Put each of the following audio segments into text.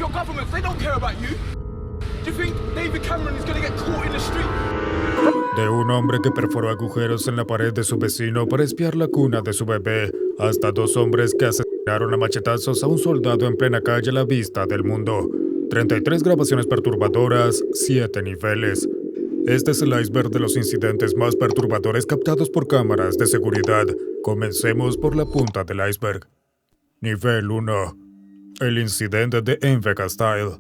your governments, they don't care about you. Do you think David Cameron is gonna get caught in the street? De un hombre que perforó agujeros en la pared de su vecino para espiar la cuna de su bebé, hasta dos hombres que asesinaron a machetazos a un soldado en plena calle a la vista del mundo. 33 grabaciones perturbadoras, 7 niveles. Este es el iceberg de los incidentes más perturbadores captados por cámaras de seguridad. Comencemos por la punta del iceberg. Nivel 1. El incidente de Envy Castile.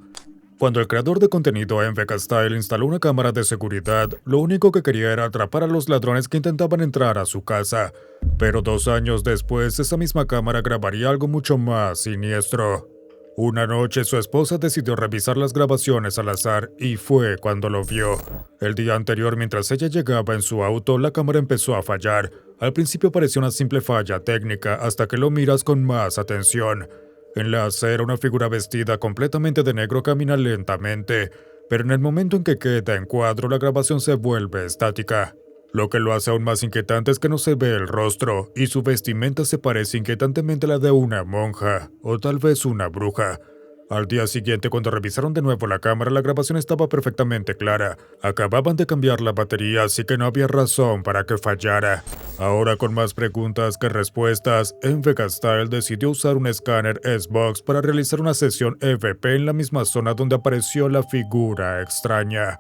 Cuando el creador de contenido Envy Castile instaló una cámara de seguridad, lo único que quería era atrapar a los ladrones que intentaban entrar a su casa. Pero 2 años después, esa misma cámara grabaría algo mucho más siniestro. Una noche su esposa decidió revisar las grabaciones al azar y fue cuando lo vio. El día anterior, mientras ella llegaba en su auto, la cámara empezó a fallar. Al principio parecía una simple falla técnica hasta que lo miras con más atención. En la acera una figura vestida completamente de negro camina lentamente, pero en el momento en que queda en cuadro la grabación se vuelve estática. Lo que lo hace aún más inquietante es que no se ve el rostro, y su vestimenta se parece inquietantemente a la de una monja, o tal vez una bruja. Al día siguiente, cuando revisaron de nuevo la cámara, la grabación estaba perfectamente clara. Acababan de cambiar la batería, así que no había razón para que fallara. Ahora, con más preguntas que respuestas, Envy Castile decidió usar un escáner S-Box para realizar una sesión EVP en la misma zona donde apareció la figura extraña.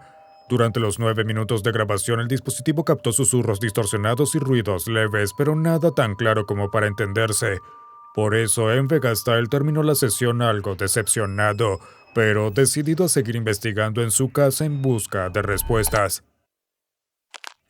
Durante los 9 minutos de grabación, el dispositivo captó susurros distorsionados y ruidos leves, pero nada tan claro como para entenderse. Por eso, Envy Castile terminó la sesión algo decepcionado, pero decidido a seguir investigando en su casa en busca de respuestas.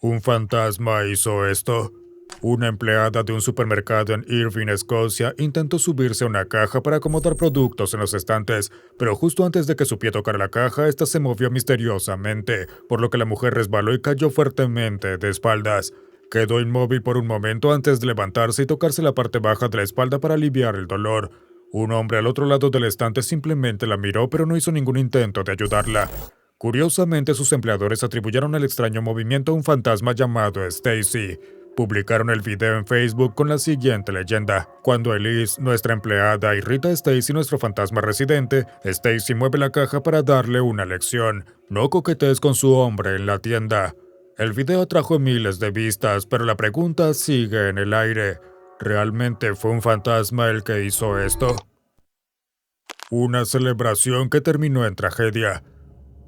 ¿Un fantasma hizo esto? Una empleada de un supermercado en Irvine, Escocia, intentó subirse a una caja para acomodar productos en los estantes, pero justo antes de que su pie tocara la caja, esta se movió misteriosamente, por lo que la mujer resbaló y cayó fuertemente de espaldas. Quedó inmóvil por un momento antes de levantarse y tocarse la parte baja de la espalda para aliviar el dolor. Un hombre al otro lado del estante simplemente la miró, pero no hizo ningún intento de ayudarla. Curiosamente, sus empleadores atribuyeron el extraño movimiento a un fantasma llamado Stacy. Publicaron el video en Facebook con la siguiente leyenda: cuando Elise, nuestra empleada, irrita a Stacy, nuestro fantasma residente, Stacy mueve la caja para darle una lección. No coquetees con su hombre en la tienda. El video atrajo miles de vistas, pero la pregunta sigue en el aire. ¿Realmente fue un fantasma el que hizo esto? Una celebración que terminó en tragedia.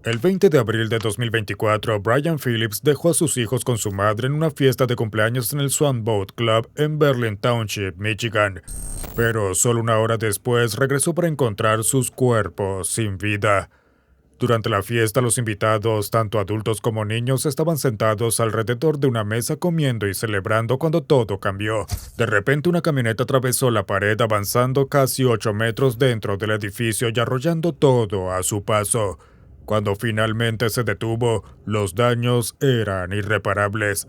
El 20 de abril de 2024, Brian Phillips dejó a sus hijos con su madre en una fiesta de cumpleaños en el Swan Boat Club en Berlin Township, Michigan. Pero solo una hora después regresó para encontrar sus cuerpos sin vida. Durante la fiesta, los invitados, tanto adultos como niños, estaban sentados alrededor de una mesa comiendo y celebrando cuando todo cambió. De repente, una camioneta atravesó la pared avanzando casi 8 metros dentro del edificio y arrollando todo a su paso. Cuando finalmente se detuvo, los daños eran irreparables.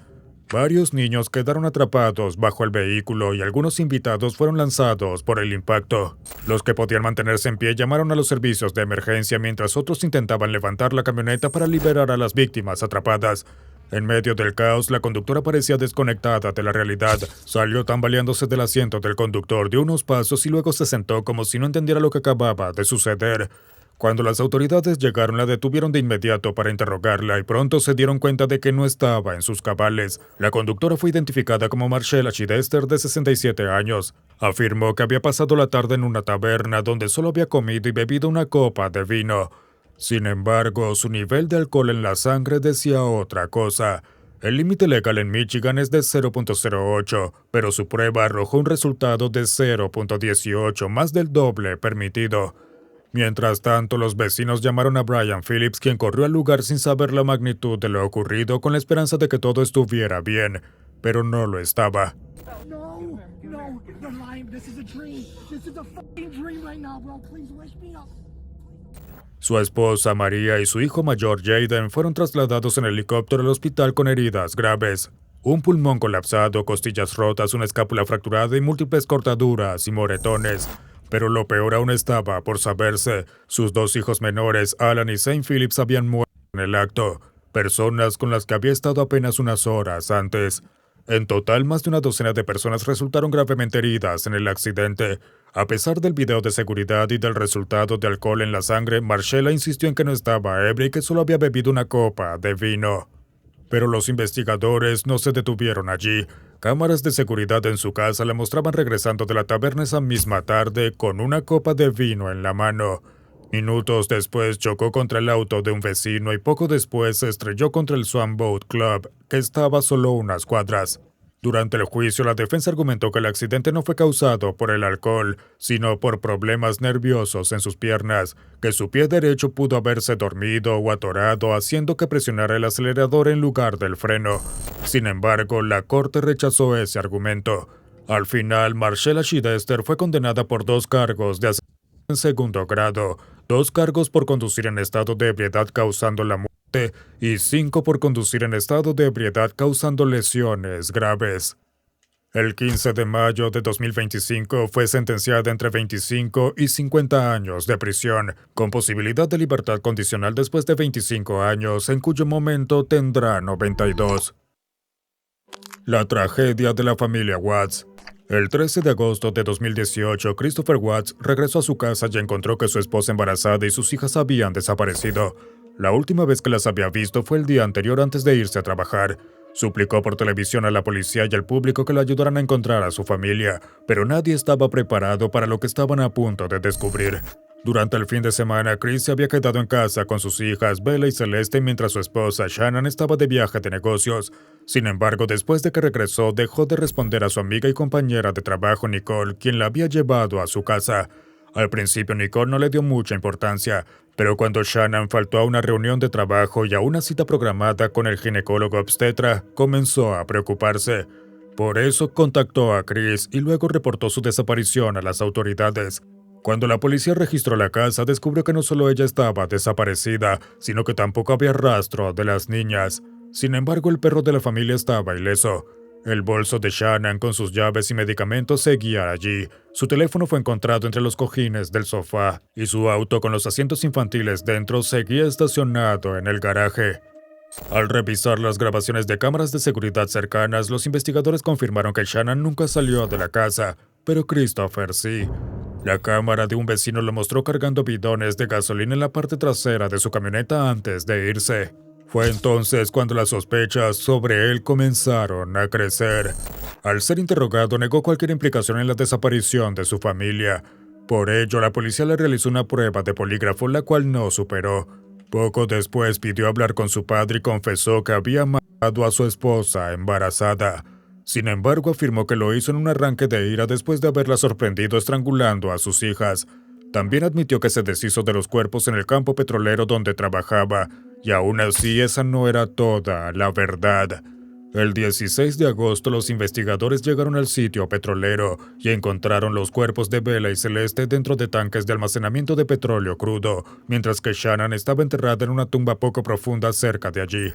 Varios niños quedaron atrapados bajo el vehículo y algunos invitados fueron lanzados por el impacto. Los que podían mantenerse en pie llamaron a los servicios de emergencia mientras otros intentaban levantar la camioneta para liberar a las víctimas atrapadas. En medio del caos, la conductora parecía desconectada de la realidad. Salió tambaleándose del asiento del conductor, dio unos pasos y luego se sentó como si no entendiera lo que acababa de suceder. Cuando las autoridades llegaron, la detuvieron de inmediato para interrogarla y pronto se dieron cuenta de que no estaba en sus cabales. La conductora fue identificada como Marcella Chidester, de 67 años. Afirmó que había pasado la tarde en una taberna donde solo había comido y bebido una copa de vino. Sin embargo, su nivel de alcohol en la sangre decía otra cosa. El límite legal en Michigan es de 0.08, pero su prueba arrojó un resultado de 0.18, más del doble permitido. Mientras tanto, los vecinos llamaron a Brian Phillips, quien corrió al lugar sin saber la magnitud de lo ocurrido, con la esperanza de que todo estuviera bien, pero no lo estaba. Su esposa María y su hijo mayor Jaden fueron trasladados en helicóptero al hospital con heridas graves. Un pulmón colapsado, costillas rotas, una escápula fracturada y múltiples cortaduras y moretones. Pero lo peor aún estaba por saberse. Sus 2 hijos menores, Alan y Zane Phillips, habían muerto en el acto, personas con las que había estado apenas unas horas antes. En total, más de una docena de personas resultaron gravemente heridas en el accidente. A pesar del video de seguridad y del resultado de alcohol en la sangre, Marcella insistió en que no estaba ebria y que solo había bebido una copa de vino. Pero los investigadores no se detuvieron allí. Cámaras de seguridad en su casa la mostraban regresando de la taberna esa misma tarde con una copa de vino en la mano. Minutos después chocó contra el auto de un vecino y poco después se estrelló contra el Swan Boat Club, que estaba solo unas cuadras. Durante el juicio, la defensa argumentó que el accidente no fue causado por el alcohol, sino por problemas nerviosos en sus piernas, que su pie derecho pudo haberse dormido o atorado haciendo que presionara el acelerador en lugar del freno. Sin embargo, la corte rechazó ese argumento. Al final, Marcella Chidester fue condenada por 2 cargos de asesinato en segundo grado, 2 cargos por conducir en estado de ebriedad causando la muerte y 5 por conducir en estado de ebriedad causando lesiones graves. El 15 de mayo de 2025 fue sentenciada entre 25 y 50 años de prisión, con posibilidad de libertad condicional después de 25 años, en cuyo momento tendrá 92. La tragedia de la familia Watts. El 13 de agosto de 2018, Christopher Watts regresó a su casa y encontró que su esposa embarazada y sus hijas habían desaparecido. La última vez que las había visto fue el día anterior antes de irse a trabajar. Suplicó por televisión a la policía y al público que le ayudaran a encontrar a su familia, pero nadie estaba preparado para lo que estaban a punto de descubrir. Durante el fin de semana, Chris se había quedado en casa con sus hijas Bella y Celeste mientras su esposa Shannon estaba de viaje de negocios. Sin embargo, después de que regresó, dejó de responder a su amiga y compañera de trabajo Nicole, quien la había llevado a su casa. Al principio Nicole no le dio mucha importancia, pero cuando Shannon faltó a una reunión de trabajo y a una cita programada con el ginecólogo obstetra, comenzó a preocuparse. Por eso contactó a Chris y luego reportó su desaparición a las autoridades. Cuando la policía registró la casa, descubrió que no solo ella estaba desaparecida, sino que tampoco había rastro de las niñas. Sin embargo, el perro de la familia estaba ileso. El bolso de Shannon con sus llaves y medicamentos seguía allí. Su teléfono fue encontrado entre los cojines del sofá y su auto con los asientos infantiles dentro seguía estacionado en el garaje. Al revisar las grabaciones de cámaras de seguridad cercanas, los investigadores confirmaron que Shannon nunca salió de la casa, pero Christopher sí. La cámara de un vecino lo mostró cargando bidones de gasolina en la parte trasera de su camioneta antes de irse. Fue entonces cuando las sospechas sobre él comenzaron a crecer. Al ser interrogado, negó cualquier implicación en la desaparición de su familia. Por ello, la policía le realizó una prueba de polígrafo, la cual no superó. Poco después pidió hablar con su padre y confesó que había matado a su esposa embarazada. Sin embargo, afirmó que lo hizo en un arranque de ira después de haberla sorprendido estrangulando a sus hijas. También admitió que se deshizo de los cuerpos en el campo petrolero donde trabajaba, y aún así esa no era toda la verdad. El 16 de agosto los investigadores llegaron al sitio petrolero y encontraron los cuerpos de Bella y Celeste dentro de tanques de almacenamiento de petróleo crudo, mientras que Shannon estaba enterrada en una tumba poco profunda cerca de allí.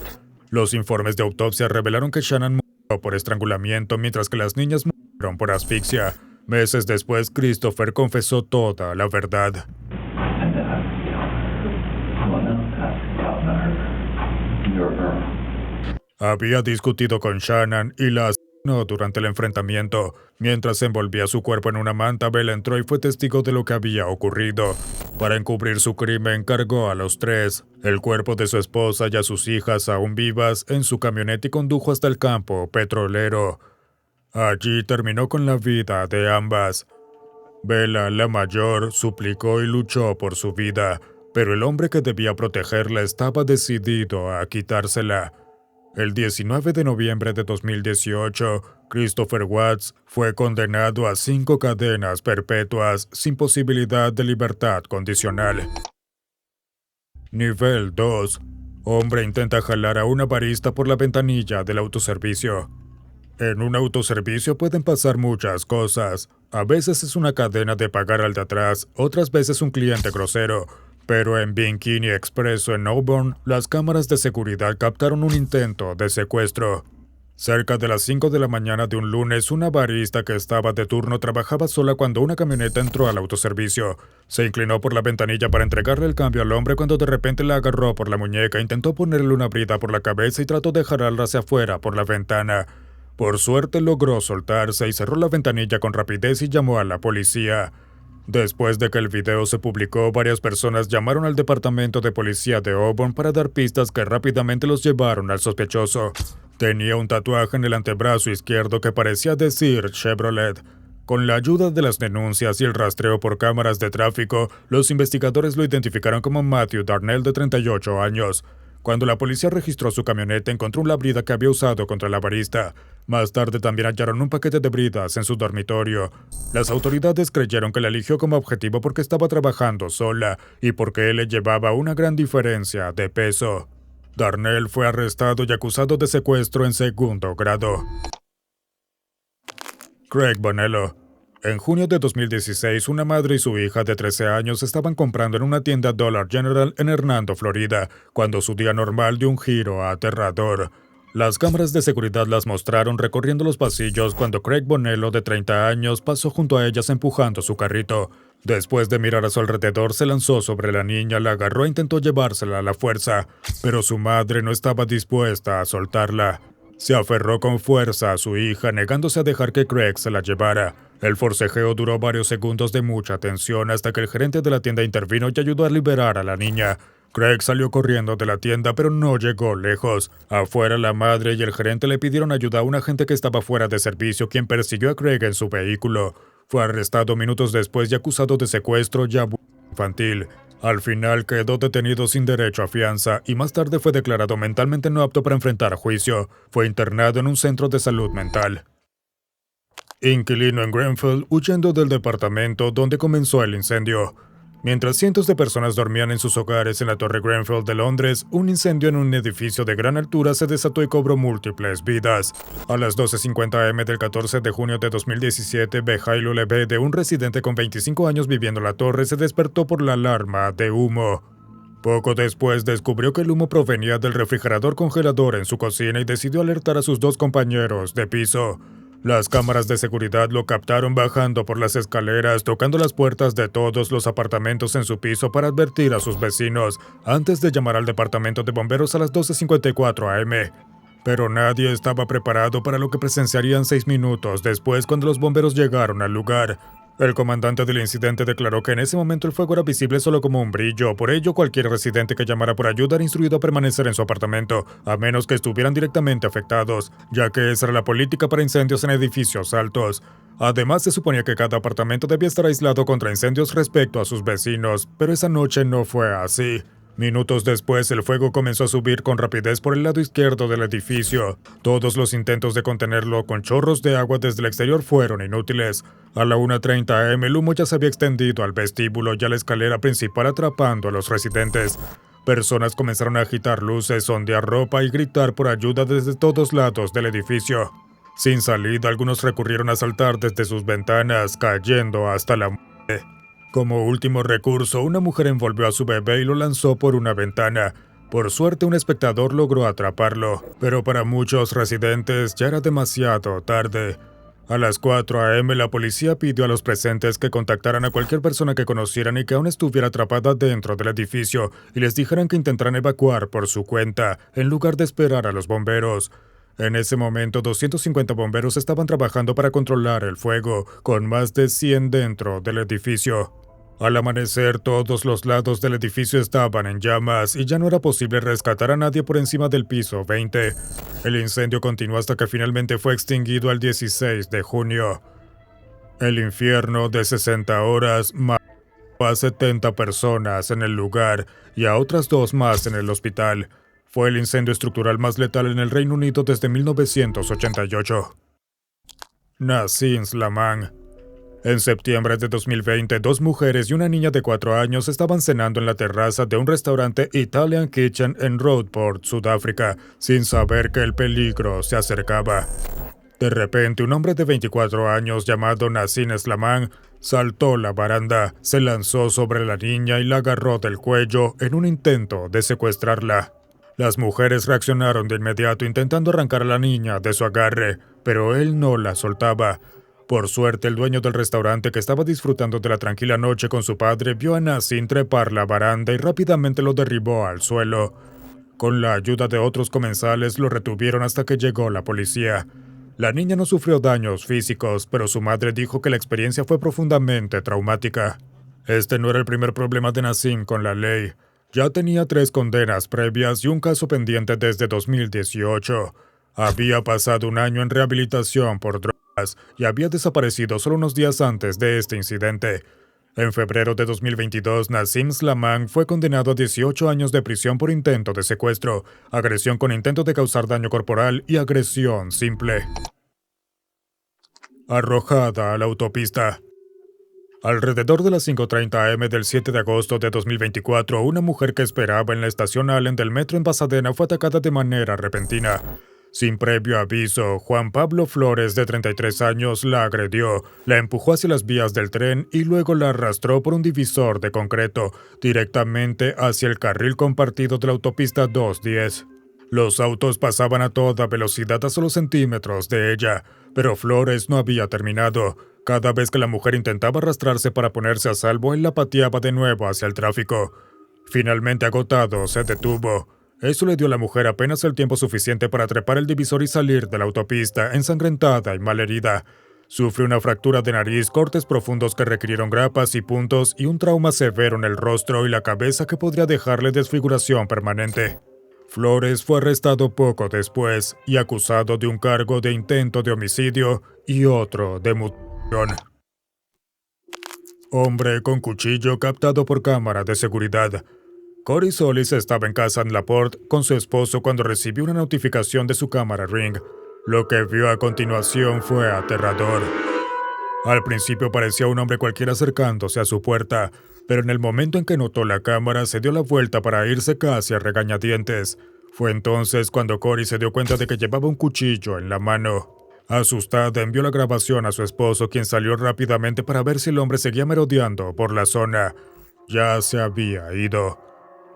Los informes de autopsia revelaron que Shannon murió por estrangulamiento mientras que las niñas murieron por asfixia. Meses después, Christopher confesó toda la verdad. Había discutido con Shannon y la asesinó durante el enfrentamiento. Mientras envolvía su cuerpo en una manta, Bella entró y fue testigo de lo que había ocurrido. Para encubrir su crimen, cargó a los 3, el cuerpo de su esposa y a sus hijas aún vivas, en su camioneta y condujo hasta el campo petrolero. Allí terminó con la vida de ambas. Bella, la mayor, suplicó y luchó por su vida, pero el hombre que debía protegerla estaba decidido a quitársela. El 19 de noviembre de 2018, Christopher Watts fue condenado a 5 cadenas perpetuas sin posibilidad de libertad condicional. Nivel 2. Hombre intenta jalar a una barista por la ventanilla del autoservicio. En un autoservicio pueden pasar muchas cosas. A veces es una cadena de pagar al de atrás, otras veces un cliente grosero. Pero en Bikini Expresso en Auburn, las cámaras de seguridad captaron un intento de secuestro. Cerca de las 5 de la mañana de un lunes, una barista que estaba de turno trabajaba sola cuando una camioneta entró al autoservicio. Se inclinó por la ventanilla para entregarle el cambio al hombre cuando de repente la agarró por la muñeca, intentó ponerle una brida por la cabeza y trató de jalarla hacia afuera por la ventana. Por suerte logró soltarse y cerró la ventanilla con rapidez y llamó a la policía. Después de que el video se publicó, varias personas llamaron al departamento de policía de Auburn para dar pistas que rápidamente los llevaron al sospechoso. Tenía un tatuaje en el antebrazo izquierdo que parecía decir Chevrolet. Con la ayuda de las denuncias y el rastreo por cámaras de tráfico, los investigadores lo identificaron como Matthew Darnell, de 38 años. Cuando la policía registró su camioneta, encontró una brida que había usado contra la barista. Más tarde también hallaron un paquete de bridas en su dormitorio. Las autoridades creyeron que la eligió como objetivo porque estaba trabajando sola y porque él le llevaba una gran diferencia de peso. Darnell fue arrestado y acusado de secuestro en segundo grado. Craig Bonello. En junio de 2016, una madre y su hija de 13 años estaban comprando en una tienda Dollar General en Hernando, Florida, cuando su día normal dio un giro aterrador. Las cámaras de seguridad las mostraron recorriendo los pasillos cuando Craig Bonello, de 30 años, pasó junto a ellas empujando su carrito. Después de mirar a su alrededor, se lanzó sobre la niña, la agarró e intentó llevársela a la fuerza, pero su madre no estaba dispuesta a soltarla. Se aferró con fuerza a su hija, negándose a dejar que Craig se la llevara. El forcejeo duró varios segundos de mucha tensión hasta que el gerente de la tienda intervino y ayudó a liberar a la niña. Craig salió corriendo de la tienda, pero no llegó lejos. Afuera, la madre y el gerente le pidieron ayuda a un agente que estaba fuera de servicio, quien persiguió a Craig en su vehículo. Fue arrestado minutos después y acusado de secuestro y abuso infantil. Al final quedó detenido sin derecho a fianza y más tarde fue declarado mentalmente no apto para enfrentar juicio. Fue internado en un centro de salud mental. Inquilino en Grenfell huyendo del departamento donde comenzó el incendio. Mientras cientos de personas dormían en sus hogares en la Torre Grenfell de Londres, un incendio en un edificio de gran altura se desató y cobró múltiples vidas. A las 12:50 am del 14 de junio de 2017, Behailo Leve, de un residente con 25 años viviendo en la torre, se despertó por la alarma de humo. Poco después descubrió que el humo provenía del refrigerador congelador en su cocina y decidió alertar a sus dos compañeros de piso. Las cámaras de seguridad lo captaron bajando por las escaleras, tocando las puertas de todos los apartamentos en su piso para advertir a sus vecinos, antes de llamar al departamento de bomberos a las 12:54 am. Pero nadie estaba preparado para lo que presenciarían 6 minutos después cuando los bomberos llegaron al lugar. El comandante del incidente declaró que en ese momento el fuego era visible solo como un brillo, por ello cualquier residente que llamara por ayuda era instruido a permanecer en su apartamento, a menos que estuvieran directamente afectados, ya que esa era la política para incendios en edificios altos. Además, se suponía que cada apartamento debía estar aislado contra incendios respecto a sus vecinos, pero esa noche no fue así. Minutos después, el fuego comenzó a subir con rapidez por el lado izquierdo del edificio. Todos los intentos de contenerlo con chorros de agua desde el exterior fueron inútiles. A la 1:30 am, el humo ya se había extendido al vestíbulo y a la escalera principal, atrapando a los residentes. Personas comenzaron a agitar luces, ondear ropa y gritar por ayuda desde todos lados del edificio. Sin salida, algunos recurrieron a saltar desde sus ventanas, cayendo hasta la muerte. Como último recurso, una mujer envolvió a su bebé y lo lanzó por una ventana. Por suerte, un espectador logró atraparlo, pero para muchos residentes ya era demasiado tarde. A las 4 am, la policía pidió a los presentes que contactaran a cualquier persona que conocieran y que aún estuviera atrapada dentro del edificio y les dijeran que intentaran evacuar por su cuenta, en lugar de esperar a los bomberos. En ese momento, 250 bomberos estaban trabajando para controlar el fuego, con más de 100 dentro del edificio. Al amanecer, todos los lados del edificio estaban en llamas y ya no era posible rescatar a nadie por encima del piso 20. El incendio continuó hasta que finalmente fue extinguido el 16 de junio. El infierno de 60 horas mató a 70 personas en el lugar y a otras 2 más en el hospital. Fue el incendio estructural más letal en el Reino Unido desde 1988. Nassim Slamane. En septiembre de 2020, 2 mujeres y una niña de 4 años estaban cenando en la terraza de un restaurante Italian Kitchen en Roadport, Sudáfrica, sin saber que el peligro se acercaba. De repente, un hombre de 24 años llamado Nassim Slamane saltó la baranda, se lanzó sobre la niña y la agarró del cuello en un intento de secuestrarla. Las mujeres reaccionaron de inmediato intentando arrancar a la niña de su agarre, pero él no la soltaba. Por suerte, el dueño del restaurante, que estaba disfrutando de la tranquila noche con su padre, vio a Nassim trepar la baranda y rápidamente lo derribó al suelo. Con la ayuda de otros comensales, lo retuvieron hasta que llegó la policía. La niña no sufrió daños físicos, pero su madre dijo que la experiencia fue profundamente traumática. Este no era el primer problema de Nassim con la ley. Ya tenía 3 condenas previas y un caso pendiente desde 2018. Había pasado un año en rehabilitación por drogas y había desaparecido solo unos días antes de este incidente. En febrero de 2022, Nassim Slamane fue condenado a 18 años de prisión por intento de secuestro, agresión con intento de causar daño corporal y agresión simple. Arrojada a la autopista. Alrededor de las 5:30 am del 7 de agosto de 2024, una mujer que esperaba en la estación Allen del metro en Pasadena fue atacada de manera repentina. Sin previo aviso, Juan Pablo Flores, de 33 años, la agredió, la empujó hacia las vías del tren y luego la arrastró por un divisor de concreto, directamente hacia el carril compartido de la autopista 210. Los autos pasaban a toda velocidad a solo centímetros de ella, pero Flores no había terminado. Cada vez que la mujer intentaba arrastrarse para ponerse a salvo, él la pateaba de nuevo hacia el tráfico. Finalmente agotado, se detuvo. Eso le dio a la mujer apenas el tiempo suficiente para trepar el divisor y salir de la autopista, ensangrentada y malherida. Sufre una fractura de nariz, cortes profundos que requirieron grapas y puntos y un trauma severo en el rostro y la cabeza que podría dejarle desfiguración permanente. Flores fue arrestado poco después y acusado de un cargo de intento de homicidio y otro de mutilación. Hombre con cuchillo captado por cámara de seguridad. Cory Solis estaba en casa en LaPorte con su esposo cuando recibió una notificación de su cámara Ring. Lo que vio a continuación fue aterrador. Al principio parecía un hombre cualquiera acercándose a su puerta, pero en el momento en que notó la cámara se dio la vuelta para irse casi a regañadientes. Fue entonces cuando Cory se dio cuenta de que llevaba un cuchillo en la mano. Asustada, envió la grabación a su esposo, quien salió rápidamente para ver si el hombre seguía merodeando por la zona. Ya se había ido.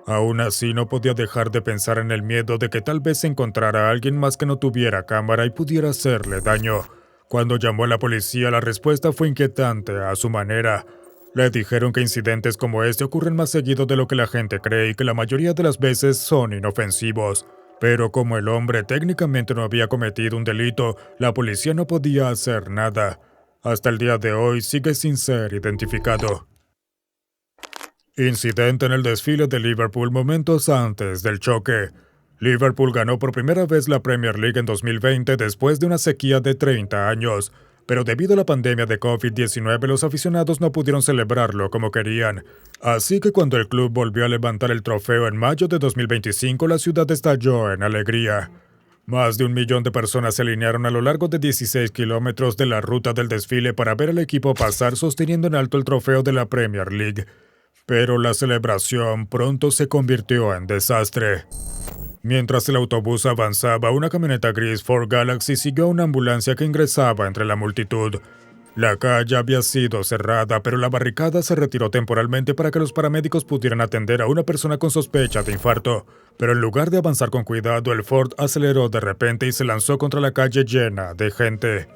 Aún así, no podía dejar de pensar en el miedo de que tal vez se encontrara a alguien más que no tuviera cámara y pudiera hacerle daño. Cuando llamó a la policía, la respuesta fue inquietante a su manera. Le dijeron que incidentes como este ocurren más seguido de lo que la gente cree y que la mayoría de las veces son inofensivos. Pero como el hombre técnicamente no había cometido un delito, la policía no podía hacer nada. Hasta el día de hoy sigue sin ser identificado. Incidente en el desfile de Liverpool momentos antes del choque. Liverpool ganó por primera vez la Premier League en 2020 después de una sequía de 30 años, pero debido a la pandemia de COVID-19 los aficionados no pudieron celebrarlo como querían. Así que cuando el club volvió a levantar el trofeo en mayo de 2025, la ciudad estalló en alegría. Más de 1 millón de personas se alinearon a lo largo de 16 kilómetros de la ruta del desfile para ver al equipo pasar sosteniendo en alto el trofeo de la Premier League. Pero la celebración pronto se convirtió en desastre. Mientras el autobús avanzaba, una camioneta gris Ford Galaxy siguió a una ambulancia que ingresaba entre la multitud. La calle había sido cerrada, pero la barricada se retiró temporalmente para que los paramédicos pudieran atender a una persona con sospecha de infarto. Pero en lugar de avanzar con cuidado, el Ford aceleró de repente y se lanzó contra la calle llena de gente.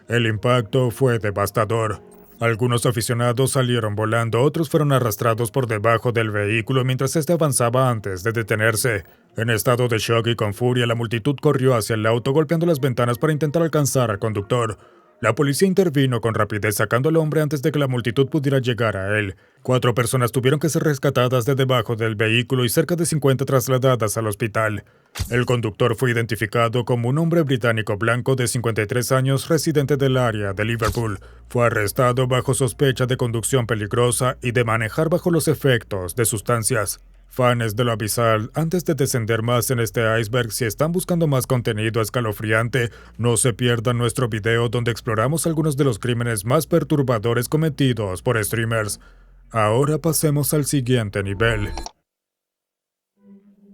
El impacto fue devastador. Algunos aficionados salieron volando, otros fueron arrastrados por debajo del vehículo mientras este avanzaba antes de detenerse. En estado de shock y con furia, la multitud corrió hacia el auto golpeando las ventanas para intentar alcanzar al conductor. La policía intervino con rapidez sacando al hombre antes de que la multitud pudiera llegar a él. 4 personas tuvieron que ser rescatadas de debajo del vehículo y cerca de 50 trasladadas al hospital. El conductor fue identificado como un hombre británico blanco de 53 años residente del área de Liverpool. Fue arrestado bajo sospecha de conducción peligrosa y de manejar bajo los efectos de sustancias. Fans de lo abisal, antes de descender más en este iceberg, si están buscando más contenido escalofriante, no se pierdan nuestro video donde exploramos algunos de los crímenes más perturbadores cometidos por streamers. Ahora pasemos al siguiente nivel.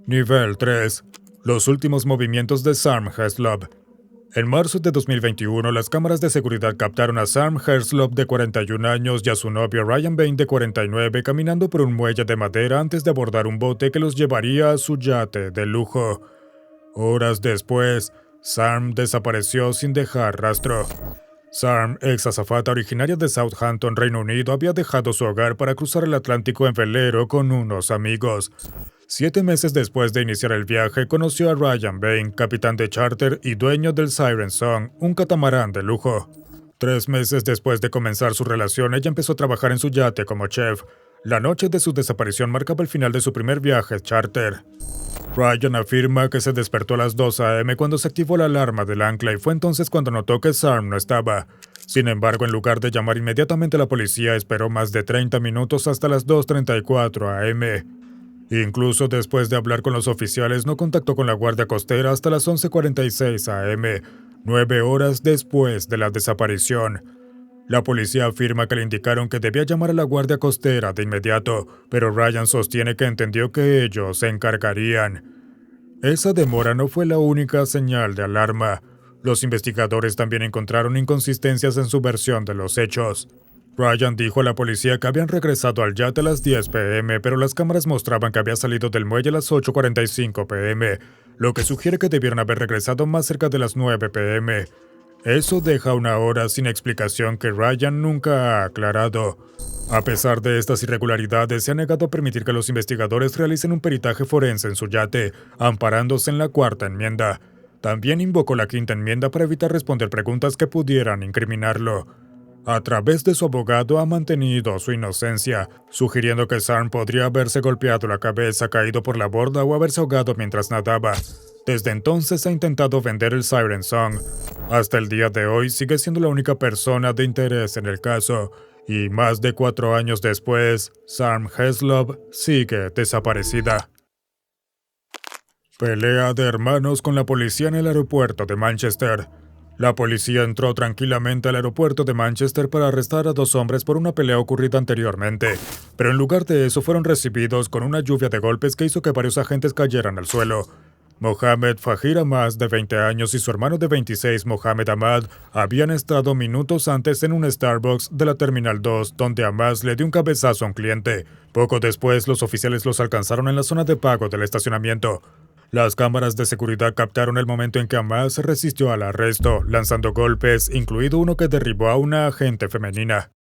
Nivel 3. Los últimos movimientos de Sam Heslop. En marzo de 2021, las cámaras de seguridad captaron a Sam Heslop, de 41 años, y a su novio Ryan Bain, de 49, caminando por un muelle de madera antes de abordar un bote que los llevaría a su yate de lujo. Horas después, Sam desapareció sin dejar rastro. Sam, ex azafata originaria de Southampton, Reino Unido, había dejado su hogar para cruzar el Atlántico en velero con unos amigos. 7 meses después de iniciar el viaje, conoció a Ryan Bain, capitán de charter y dueño del Siren Song, un catamarán de lujo. 3 meses después de comenzar su relación, ella empezó a trabajar en su yate como chef. La noche de su desaparición marcaba el final de su primer viaje charter. Ryan afirma que se despertó a las 2 a.m. cuando se activó la alarma del ancla y fue entonces cuando notó que Sarm no estaba. Sin embargo, en lugar de llamar inmediatamente a la policía, esperó más de 30 minutos hasta las 2:34 a.m. Incluso después de hablar con los oficiales, no contactó con la Guardia Costera hasta las 11:46 a.m., 9 horas después de la desaparición. La policía afirma que le indicaron que debía llamar a la Guardia Costera de inmediato, pero Ryan sostiene que entendió que ellos se encargarían. Esa demora no fue la única señal de alarma. Los investigadores también encontraron inconsistencias en su versión de los hechos. Ryan dijo a la policía que habían regresado al yate a las 10 p.m., pero las cámaras mostraban que había salido del muelle a las 8:45 p.m., lo que sugiere que debieron haber regresado más cerca de las 9 p.m. Eso deja una hora sin explicación que Ryan nunca ha aclarado. A pesar de estas irregularidades, se ha negado a permitir que los investigadores realicen un peritaje forense en su yate, amparándose en la Cuarta Enmienda. También invocó la Quinta Enmienda para evitar responder preguntas que pudieran incriminarlo. A través de su abogado ha mantenido su inocencia, sugiriendo que Sarm podría haberse golpeado la cabeza, caído por la borda o haberse ahogado mientras nadaba. Desde entonces ha intentado vender el Siren Song. Hasta el día de hoy sigue siendo la única persona de interés en el caso, y más de 4 años después, Sarm Heslop sigue desaparecida. Pelea de hermanos con la policía en el aeropuerto de Manchester. La policía entró tranquilamente al aeropuerto de Manchester para arrestar a 2 hombres por una pelea ocurrida anteriormente, pero en lugar de eso fueron recibidos con una lluvia de golpes que hizo que varios agentes cayeran al suelo. Mohamed Fahir Ahmad, de 20 años, y su hermano de 26, Mohamed Ahmad, habían estado minutos antes en un Starbucks de la Terminal 2, donde Ahmad le dio un cabezazo a un cliente. Poco después, los oficiales los alcanzaron en la zona de pago del estacionamiento. Las cámaras de seguridad captaron el momento en que Ahmad se resistió al arresto, lanzando golpes, incluido uno que derribó a una agente femenina.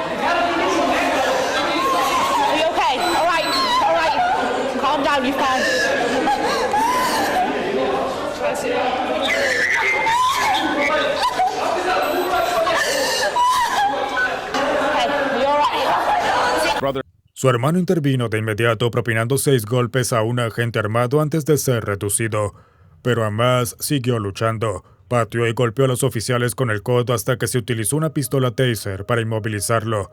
Su hermano intervino de inmediato propinando 6 golpes a un agente armado antes de ser reducido. Pero Ahmad siguió luchando, pateó y golpeó a los oficiales con el codo hasta que se utilizó una pistola taser para inmovilizarlo.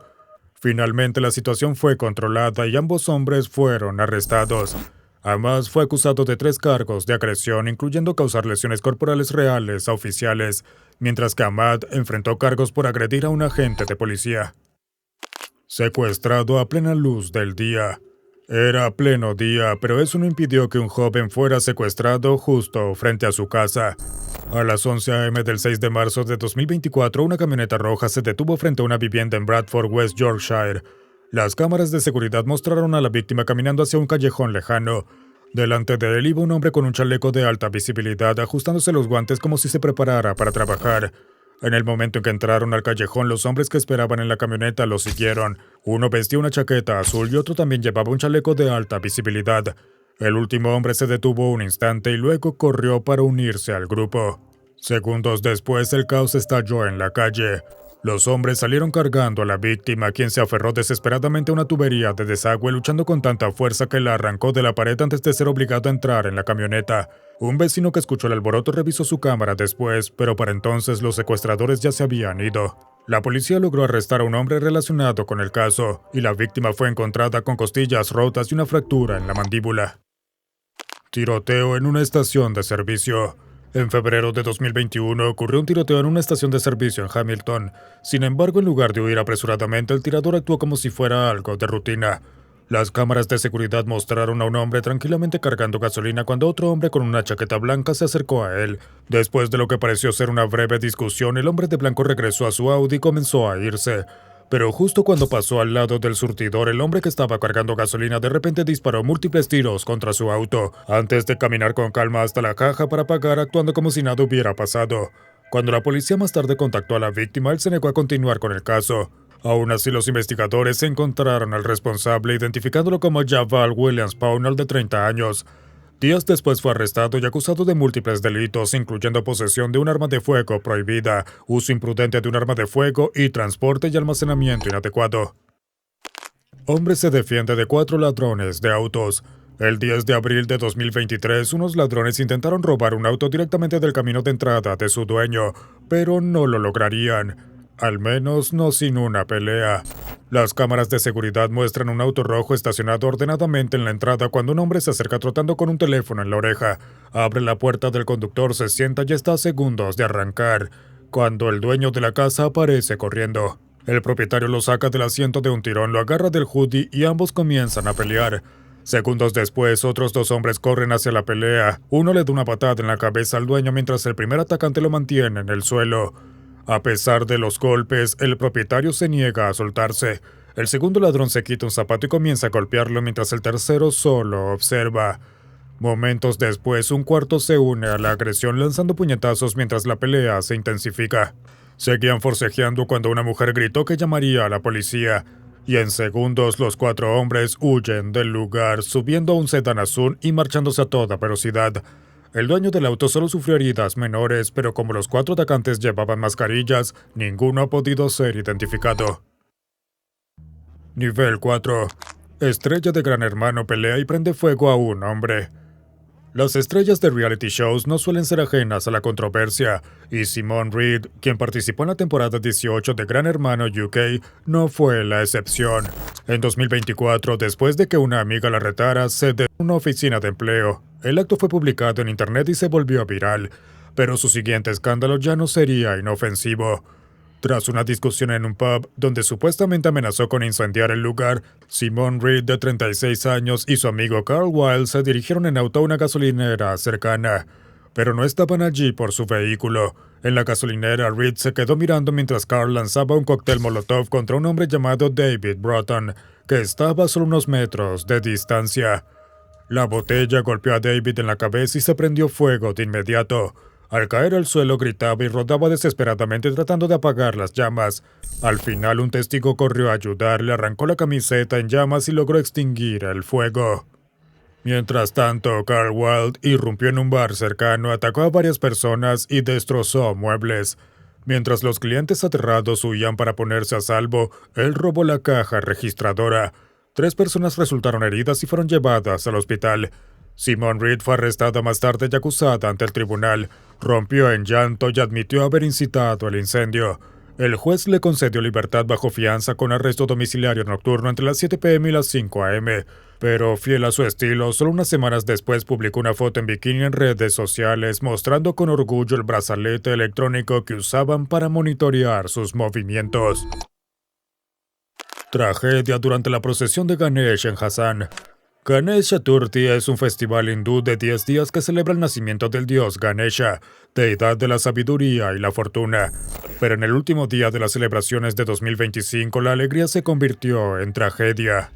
Finalmente la situación fue controlada y ambos hombres fueron arrestados. Ahmad fue acusado de 3 cargos de agresión, incluyendo causar lesiones corporales reales a oficiales, mientras que Ahmad enfrentó cargos por agredir a un agente de policía. Secuestrado a plena luz del día. Era pleno día, pero eso no impidió que un joven fuera secuestrado justo frente a su casa. A las 11 a.m. del 6 de marzo de 2024, una camioneta roja se detuvo frente a una vivienda en Bradford, West Yorkshire. Las cámaras de seguridad mostraron a la víctima caminando hacia un callejón lejano. Delante de él iba un hombre con un chaleco de alta visibilidad, ajustándose los guantes como si se preparara para trabajar. En el momento en que entraron al callejón, los hombres que esperaban en la camioneta lo siguieron. Uno vestía una chaqueta azul y otro también llevaba un chaleco de alta visibilidad. El último hombre se detuvo un instante y luego corrió para unirse al grupo. Segundos después, el caos estalló en la calle. Los hombres salieron cargando a la víctima, quien se aferró desesperadamente a una tubería de desagüe, luchando con tanta fuerza que la arrancó de la pared antes de ser obligado a entrar en la camioneta. Un vecino que escuchó el alboroto revisó su cámara después, pero para entonces los secuestradores ya se habían ido. La policía logró arrestar a un hombre relacionado con el caso, y la víctima fue encontrada con costillas rotas y una fractura en la mandíbula. Tiroteo en una estación de servicio. En febrero de 2021 ocurrió un tiroteo en una estación de servicio en Hamilton. Sin embargo, en lugar de huir apresuradamente, el tirador actuó como si fuera algo de rutina. Las cámaras de seguridad mostraron a un hombre tranquilamente cargando gasolina cuando otro hombre con una chaqueta blanca se acercó a él. Después de lo que pareció ser una breve discusión, el hombre de blanco regresó a su Audi y comenzó a irse. Pero justo cuando pasó al lado del surtidor, el hombre que estaba cargando gasolina de repente disparó múltiples tiros contra su auto, antes de caminar con calma hasta la caja para pagar, actuando como si nada hubiera pasado. Cuando la policía más tarde contactó a la víctima, él se negó a continuar con el caso. Aún así, los investigadores encontraron al responsable identificándolo como Javal Williams Pownall, de 30 años. Días después fue arrestado y acusado de múltiples delitos, incluyendo posesión de un arma de fuego prohibida, uso imprudente de un arma de fuego y transporte y almacenamiento inadecuado. Hombre se defiende de 4 ladrones de autos. El 10 de abril de 2023, unos ladrones intentaron robar un auto directamente del camino de entrada de su dueño, pero no lo lograrían. Al menos no sin una pelea. Las cámaras de seguridad muestran un auto rojo estacionado ordenadamente en la entrada cuando un hombre se acerca trotando con un teléfono en la oreja. Abre la puerta del conductor, se sienta y está a segundos de arrancar, cuando el dueño de la casa aparece corriendo. El propietario lo saca del asiento de un tirón, lo agarra del hoodie y ambos comienzan a pelear. Segundos después, otros 2 hombres corren hacia la pelea. Uno le da una patada en la cabeza al dueño mientras el primer atacante lo mantiene en el suelo. A pesar de los golpes, el propietario se niega a soltarse. El segundo ladrón se quita un zapato y comienza a golpearlo mientras el tercero solo observa. Momentos después, un cuarto se une a la agresión lanzando puñetazos mientras la pelea se intensifica. Seguían forcejeando cuando una mujer gritó que llamaría a la policía, y en segundos los 4 hombres huyen del lugar, subiendo a un sedán azul y marchándose a toda velocidad. El dueño del auto solo sufrió heridas menores, pero como los 4 atacantes llevaban mascarillas, ninguno ha podido ser identificado. Nivel 4. Estrella de Gran Hermano pelea y prende fuego a un hombre. Las estrellas de reality shows no suelen ser ajenas a la controversia, y Simone Reed, quien participó en la temporada 18 de Gran Hermano UK, no fue la excepción. En 2024, después de que una amiga la retara, se de una oficina de empleo. El acto fue publicado en internet y se volvió viral, pero su siguiente escándalo ya no sería inofensivo. Tras una discusión en un pub donde supuestamente amenazó con incendiar el lugar, Simone Reed, de 36 años, y su amigo Carl Wilde se dirigieron en auto a una gasolinera cercana, pero no estaban allí por su vehículo. En la gasolinera, Reed se quedó mirando mientras Carl lanzaba un cóctel molotov contra un hombre llamado David Broughton, que estaba a solo unos metros de distancia. La botella golpeó a David en la cabeza y se prendió fuego de inmediato. Al caer al suelo gritaba y rodaba desesperadamente tratando de apagar las llamas. Al final un testigo corrió a ayudar, le arrancó la camiseta en llamas y logró extinguir el fuego. Mientras tanto, Carl Wilde irrumpió en un bar cercano, atacó a varias personas y destrozó muebles. Mientras los clientes aterrados huían para ponerse a salvo, él robó la caja registradora. 3 personas resultaron heridas y fueron llevadas al hospital. Simone Reed fue arrestada más tarde y acusada ante el tribunal. Rompió en llanto y admitió haber incitado el incendio. El juez le concedió libertad bajo fianza con arresto domiciliario nocturno entre las 7 p.m. y las 5 a.m., pero fiel a su estilo, solo unas semanas después publicó una foto en bikini en redes sociales mostrando con orgullo el brazalete electrónico que usaban para monitorear sus movimientos. Tragedia durante la procesión de Ganesh en Hassan. Ganesh Chaturthi es un festival hindú de 10 días que celebra el nacimiento del dios Ganesha, deidad de la sabiduría y la fortuna. Pero en el último día de las celebraciones de 2025, la alegría se convirtió en tragedia.